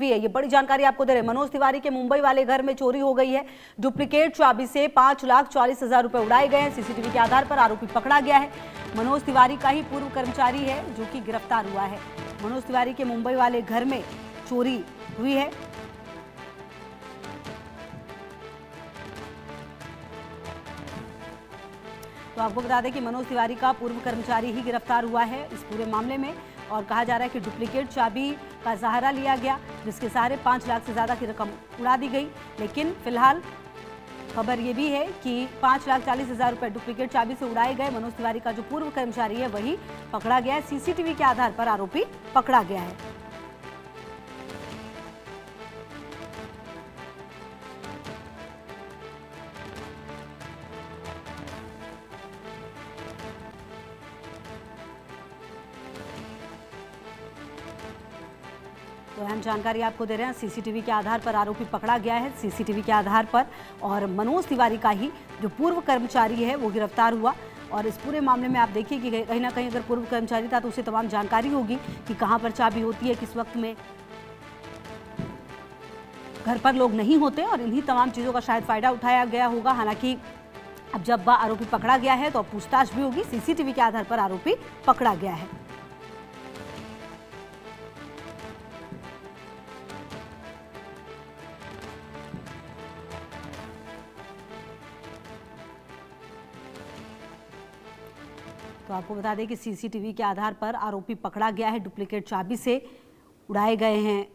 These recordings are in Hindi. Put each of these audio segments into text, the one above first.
भी है। ये बड़ी जानकारी आपको दे रहे हैं। मनोज तिवारी के मुंबई वाले घर में चोरी हो गई है। डुप्लीकेट चाबी से 5,40,000 रुपए उड़ाए गए हैं। सीसीटीवी के आधार पर आरोपी पकड़ा गया है। मनोज तिवारी का ही पूर्व कर्मचारी है जो कि गिरफ्तार हुआ है। मनोज तिवारी के मुंबई वाले घर में चोरी हुई है। तो आपको बता दें कि मनोज तिवारी का पूर्व कर्मचारी ही गिरफ्तार हुआ है इस पूरे मामले में, और कहा जा रहा है कि डुप्लीकेट चाबी का सहारा लिया गया, जिसके सहारे 5 लाख से ज्यादा की रकम उड़ा दी गई। लेकिन फिलहाल खबर ये भी है कि 5,40,000 रुपए डुप्लीकेट चाबी से उड़ाए गए। मनोज तिवारी का जो पूर्व कर्मचारी है वही पकड़ा गया है। सीसीटीवी के आधार पर आरोपी पकड़ा गया है। तो अहम जानकारी आपको दे रहे हैं। सीसीटीवी के आधार पर आरोपी पकड़ा गया है। सीसीटीवी के आधार पर, और मनोज तिवारी का ही जो पूर्व कर्मचारी है वो गिरफ्तार हुआ। और इस पूरे मामले में आप देखिए कि कहीं ना कहीं अगर पूर्व कर्मचारी था तो उसे तमाम जानकारी होगी कि कहां पर चाबी होती है, किस वक्त में घर पर लोग नहीं होते, और इन्हीं तमाम चीज़ों का शायद फायदा उठाया गया होगा। हालांकि अब जब आरोपी पकड़ा गया है तो अब पूछताछ भी होगी। सीसीटीवी के आधार पर आरोपी पकड़ा गया है। तो आपको बता दें कि सीसीटीवी के आधार पर आरोपी पकड़ा गया है। डुप्लीकेट चाबी से उड़ाए गए हैं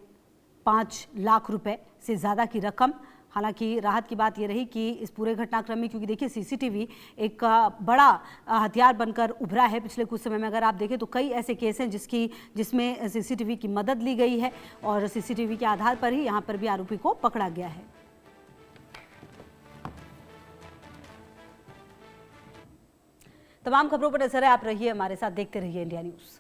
5 लाख रुपए से ज़्यादा की रकम। हालांकि राहत की बात यह रही कि इस पूरे घटनाक्रम में, क्योंकि देखिए सीसीटीवी एक बड़ा हथियार बनकर उभरा है पिछले कुछ समय में। अगर आप देखें तो कई ऐसे केस हैं जिसमें सीसीटीवी की मदद ली गई है, और सीसीटीवी के आधार पर ही यहाँ पर भी आरोपी को पकड़ा गया है। तमाम खबरों पर नजर है, आप रहिए हमारे साथ, देखते रहिए इंडिया न्यूज़।